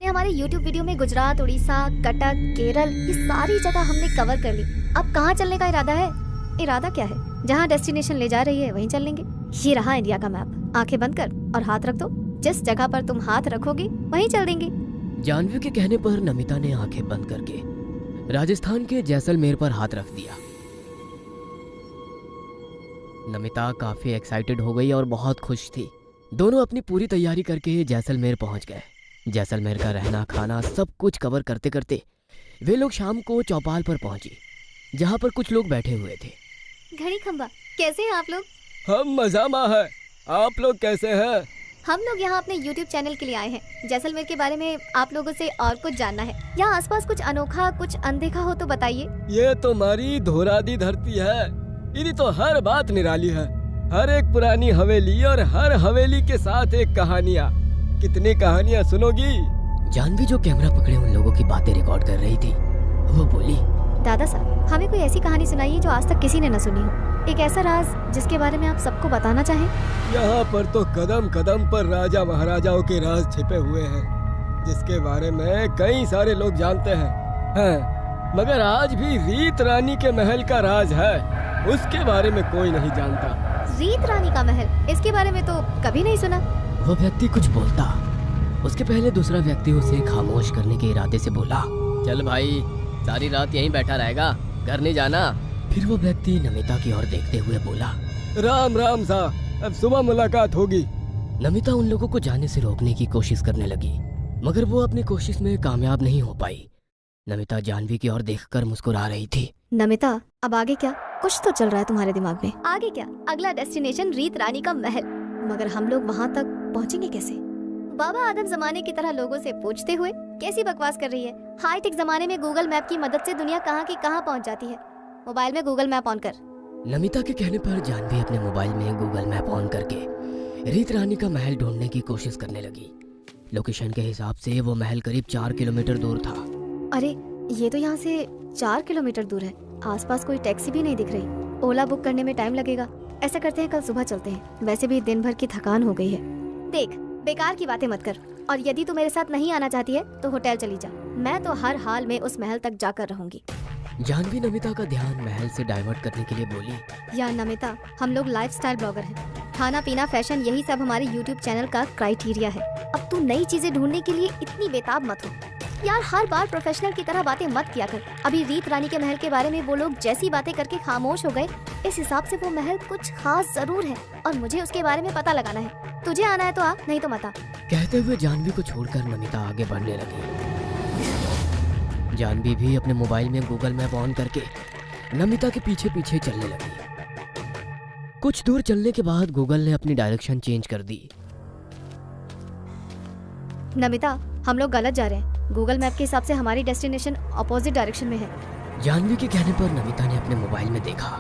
हमारे YouTube video में गुजरात, उड़ीसा, कटक, केरल ये सारी जगह हमने कवर कर ली। अब कहाँ चलने का इरादा है? इरादा क्या है? जहाँ डेस्टिनेशन ले जा रही है वहीं चल लेंगे। ये रहा इंडिया का मैप। आंखें बंद कर और हाथ रख दो। जिस जगह पर तुम हाथ रखोगे वहीं चल देंगे। जानवी के कहने पर नमिता ने आंखें बंद करके राजस्थान के जैसलमेर पर हाथ रख दिया। नमिता काफी एक्साइटेड हो गई और बहुत खुश थी। दोनों अपनी पूरी तैयारी करके जैसलमेर पहुंच गए। जैसलमेर का रहना खाना सब कुछ कवर करते करते वे लोग शाम को चौपाल पर पहुंचे, जहां पर कुछ लोग बैठे हुए थे। घड़ी खंबा, कैसे हैं आप लोग? हम मजा में है। आप लोग कैसे हैं? हम लोग यहाँ अपने YouTube चैनल के लिए आए हैं। जैसलमेर के बारे में आप लोगों से और कुछ जानना है। यहाँ आसपास कुछ अनोखा, कुछ अनदेखा हो तो बताइए। ये तो हमारी धोरादी धरती है। इधर तो हर बात निराली है। हर एक पुरानी हवेली और हर हवेली के साथ एक कहानियाँ। कितनी कहानियाँ सुनोगी? जानवी जो कैमरा पकड़े उन लोगों की बातें रिकॉर्ड कर रही थी, वो बोली, दादा साहब, हमें कोई ऐसी कहानी सुनाइए जो आज तक किसी ने न सुनी हो। एक ऐसा राज जिसके बारे में आप सबको बताना चाहें। यहाँ पर तो कदम कदम पर राजा महाराजाओं के राज छिपे हुए हैं, जिसके बारे में कई सारे लोग जानते हैं। मगर आज भी रीत रानी के महल का राज है, उसके बारे में कोई नहीं जानता। रीत रानी का महल, इसके बारे में तो कभी नहीं सुना। वो व्यक्ति कुछ बोलता, उसके पहले दूसरा व्यक्ति उसे खामोश करने के इरादे से बोला, चल भाई, सारी रात यहीं बैठा रहेगा, घर नहीं जाना। फिर वो व्यक्ति नमिता की ओर देखते हुए बोला, राम राम सा, अब सुबह मुलाकात होगी। नमिता उन लोगों को जाने से रोकने की कोशिश करने लगी, मगर वो अपनी कोशिश में कामयाब नहीं हो पाई। नमिता जानवी की ओर देखकर मुस्कुरा रही थी। नमिता, अब आगे क्या? कुछ तो चल रहा है तुम्हारे दिमाग में। आगे क्या? अगला डेस्टिनेशन रीत रानी का महल। मगर हम लोग वहाँ तक पहुँचेंगे कैसे? बाबा आदम जमाने की तरह लोगों से पूछते हुए कैसी बकवास कर रही है। हाईटेक जमाने में गूगल मैप की मदद से दुनिया कहाँ की कहाँ पहुँच जाती है। मोबाइल में गूगल मैप ऑन कर। नमिता के कहने पर जानवी अपने मोबाइल में गूगल मैप ऑन करके रीत रानी का महल ढूंढने की कोशिश करने लगी। लोकेशन के हिसाब से वो महल करीब 4 किलोमीटर दूर था। अरे, ये तो यहाँ से 4 किलोमीटर दूर है। आसपास कोई टैक्सी भी नहीं दिख रही। ओला बुक करने में टाइम लगेगा। ऐसा करते हैं, कल सुबह चलते हैं। वैसे भी दिन भर की थकान हो गई है। देख, बेकार की बातें मत कर। और यदि तू मेरे साथ नहीं आना चाहती है तो होटल चली जा। मैं तो हर हाल में उस महल तक जाकर रहूंगी। जानवी नमिता का ध्यान महल से डाइवर्ट करने के लिए बोली, यार नमिता, हम लोग लाइफस्टाइल ब्लॉगर हैं। खाना पीना, फैशन, यही सब हमारे YouTube चैनल का क्राइटेरिया है। अब तू नई चीजें ढूंढने के लिए इतनी बेताब मत हो। यार, हर बार प्रोफेशनल की तरह बातें मत किया कर। अभी रीत रानी के महल के बारे में वो लोग जैसी बातें करके खामोश हो गए, इस हिसाब से वो महल कुछ खास जरूर है और मुझे उसके बारे में पता लगाना है। तुझे आना है तो आ, नहीं तो मत आ। कहते हुए जानवी को छोड़कर नमिता आगे बढ़ने लगी। जानवी भी अपने मोबाइल में गूगल मैप ऑन करके नमिता के पीछे पीछे चलने लगी। कुछ दूर चलने के बाद गूगल ने अपनी डायरेक्शन चेंज कर दी। नमिता, हम लोग गलत जा रहे हैं। गूगल मैप के हिसाब से हमारी डेस्टिनेशन अपोजिट डायरेक्शन में है। जानवी के कहने पर नमिता ने अपने मोबाइल में देखा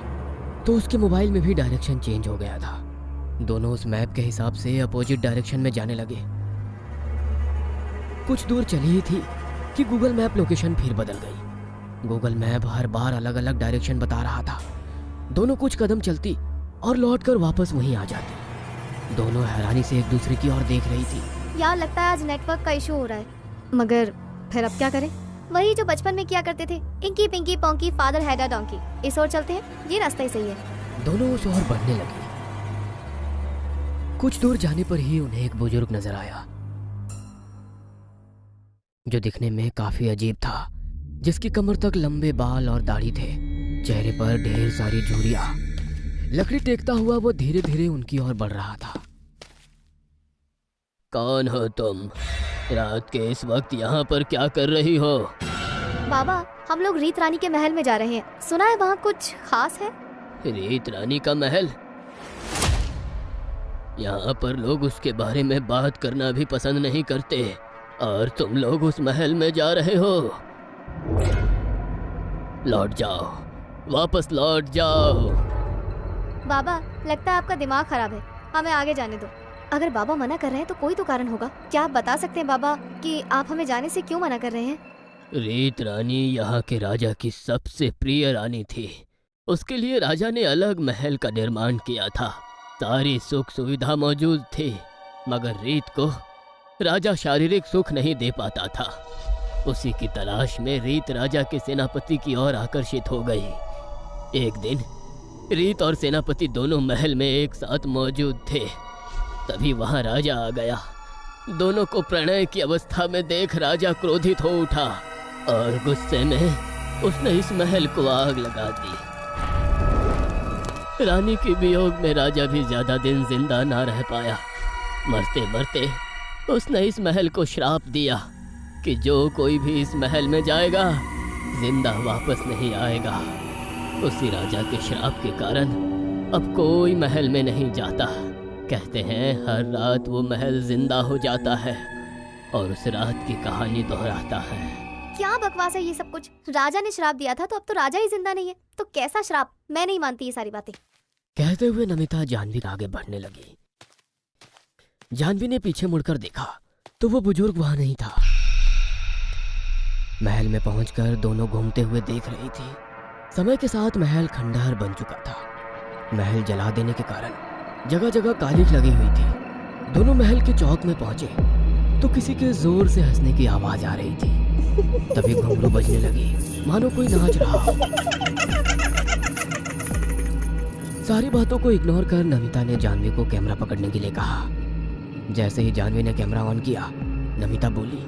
तो उसके मोबाइल में भी डायरेक्शन चेंज हो गया था। दोनों उस मैप के हिसाब से अपोजिट डायरेक्शन में जाने लगे। कुछ दूर चली ही थी कि गूगल मैप लोकेशन फिर बदल गई। गूगल मैप हर बार अलग अलग डायरेक्शन बता रहा था। दोनों कुछ कदम चलती और लौटकर वापस वहीं आ जाती। दोनों हैरानी से एक दूसरे की ओर देख रही थी। यार, लगता है आज नेटवर्क का इशू हो रहा है। मगर फिर अब क्या करें? वही जो बचपन में किया करते थे, inky pinky ponky father had a donkey. इस ओर चलते हैं, ये रास्ता ही सही है। दोनों उस ओर बढ़ने लगे। कुछ दूर जाने पर ही उन्हें एक बुजुर्ग नजर आया, जो दिखने में काफी अजीब था, जिसकी कमर तक लंबे बाल और दाढ़ी थे। चेहरे पर ढेर सारी झुर्रियां। लकड़ी टेकता हुआ वो धीरे धीरे उनकी ओर बढ़ रहा था। कौन हो तुम? रात के इस वक्त यहाँ पर क्या कर रही हो? बाबा, हम लोग रीत रानी के महल में जा रहे हैं। सुना है वहाँ कुछ खास है। रीत रानी का महल? यहाँ पर लोग उसके बारे में बात करना भी पसंद नहीं करते, और तुम लोग उस महल में जा रहे हो। लौट जाओ, वापस लौट जाओ। बाबा, लगता है आपका दिमाग खराब है। हमें आगे जाने दो। अगर बाबा मना कर रहे हैं तो कोई तो कारण होगा। क्या आप बता सकते हैं बाबा कि आप हमें जाने से क्यों मना कर रहे हैं? रीत रानी यहाँ के राजा की सबसे प्रिय रानी थी। उसके लिए राजा ने अलग महल का निर्माण किया था। सारी सुख सुविधा मौजूद थी, मगर रीत को राजा शारीरिक सुख नहीं दे पाता था। उसी की तलाश में रीत राजा के सेनापति की ओर आकर्षित हो गई। एक दिन रीत और सेनापति दोनों महल में एक साथ मौजूद थे। तभी वहां राजा आ गया। दोनों को प्रणय की अवस्था में देख राजा क्रोधित हो उठा और गुस्से में उसने इस महल को आग लगा दी। रानी के वियोग में राजा भी ज्यादा दिन जिंदा ना रह पाया। मरते मरते उसने इस महल को श्राप दिया कि जो कोई भी इस महल में जाएगा जिंदा वापस नहीं आएगा। उसी राजा के श्राप के कारण अब कोई महल में नहीं जाता। कहते हैं हर रात वो महल जिंदा हो जाता है और उस रात की कहानी दोहराता है। क्या बकवास है ये सब कुछ? राजा ने श्राप दिया था तो अब तो राजा ही जिंदा नहीं है, तो कैसा श्राप? मैं नहीं मानती ये सारी बातें। कहते हुए नमिता जानवी आगे बढ़ने लगी। जानवी ने पीछे मुड़कर देखा तो वो बुजुर्ग वहां नहीं था। महल में पहुंचकर दोनों घूमते हुए देख रही थी। समय के साथ महल खंडहर बन चुका था। महल जला देने के कारण जगह जगह कालिख लगी हुई थी। दोनों महल के चौक में पहुंचे तो किसी के जोर से हंसने की आवाज आ रही थी। तभी घुंघरू बजने लगी, मानो कोई नाच रहा हो। सारी बातों को इग्नोर कर नमिता ने जानवी को कैमरा पकड़ने के लिए कहा। जैसे ही जानवी ने कैमरा ऑन किया, नमिता बोली,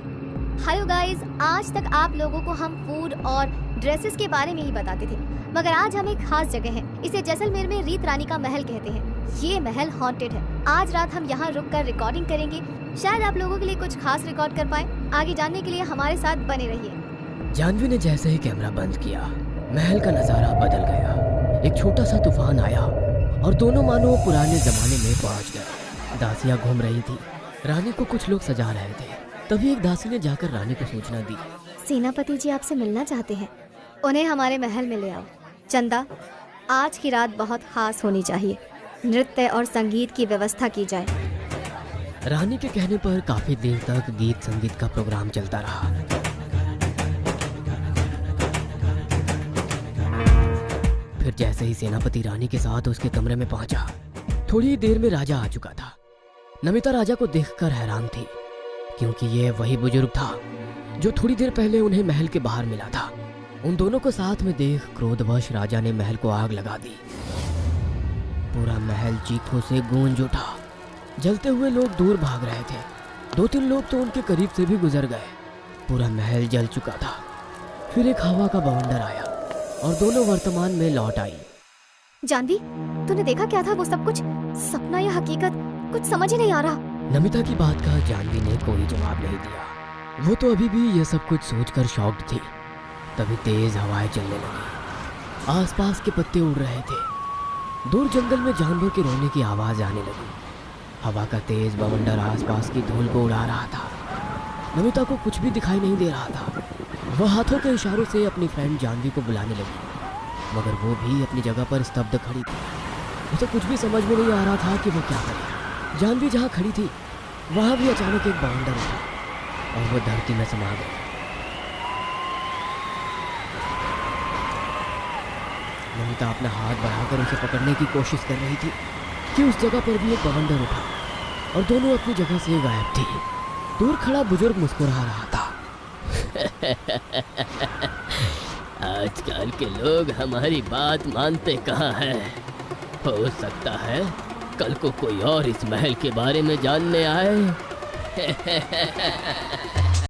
हेलो गाइस, आज तक आप लोगों को हम फूड और ड्रेसेस के बारे में ही बताते थे, मगर आज हम एक खास जगह है। इसे जैसलमेर में रीत रानी का महल कहते हैं। ये महल हॉन्टेड है। आज रात हम यहाँ रुककर रिकॉर्डिंग करेंगे। शायद आप लोगों के लिए कुछ खास रिकॉर्ड कर पाए। आगे जानने के लिए हमारे साथ बने रहिए। जानवी ने जैसे ही कैमरा बंद किया, महल का नजारा बदल गया। एक छोटा सा तूफान आया और दोनों मानो पुराने जमाने में पहुंच गए। दासियां घूम रही थी। रानी को कुछ लोग सजा रहे थे। तभी एक दासी ने जाकर रानी को सूचना दी, सेनापति जी आपसे मिलना चाहते हैं। उन्हें हमारे महल में ले आओ। चंदा, आज की रात बहुत खास होनी चाहिए। नृत्य और संगीत की व्यवस्था की जाए। रानी के कहने पर काफी देर तक गीत संगीत का प्रोग्राम चलता रहा। फिर जैसे ही सेनापति रानी के साथ उसके कमरे में पहुंचा, थोड़ी देर में राजा आ चुका था। नमिता राजा को देखकर हैरान थी, क्योंकि ये वही बुजुर्ग था जो थोड़ी देर पहले उन्हें महल के बाहर मिला था। उन दोनों को साथ में देख क्रोधवश राजा ने महल को आग लगा दी। पूरा महल चीखों से गूंज उठा। जलते हुए लोग दूर भाग रहे थे। 2-3 लोग तो उनके करीब से भी गुजर गए। पूरा महल जल चुका था। फिर एक हवा का बवंडर आया और दोनों वर्तमान में लौट आई। जानवी, तूने देखा क्या था वो सब कुछ? सपना या हकीकत? कुछ समझ ही नहीं आ रहा। नमिता की बात का जानवी ने कोई जवाब नहीं दिया। वो तो अभी भी ये सब कुछ सोचकर शॉक्ड थी। तभी तेज हवाएं चलने लगी। आसपास के पत्ते उड़ रहे थे। दूर जंगल में जानवर के रोने की आवाज आने लगी। हवा का तेज बवंडर आसपास की धूल को उड़ा रहा था। नमिता को कुछ भी दिखाई नहीं दे रहा था। वह हाथों के इशारों से अपनी फ्रेंड जानवी को बुलाने लगी, मगर वो भी अपनी जगह पर स्तब्ध खड़ी थी। उसे कुछ भी समझ में नहीं आ रहा था कि वो क्या करे। जानवी जहाँ खड़ी थी वहाँ भी अचानक एक बवंडर उठा और वो धरती में समा गई। नमिता अपना हाथ बढ़ाकर उसे पकड़ने की कोशिश कर रही थी कि उस जगह पर भी एक बवंडर उठा और दोनों अपनी जगह से गायब थी। दूर खड़ा बुजुर्ग मुस्कुरा रहा था। आजकल के लोग हमारी बात मानते कहाँ हैं। हो सकता है कल को कोई और इस महल के बारे में जानने आए।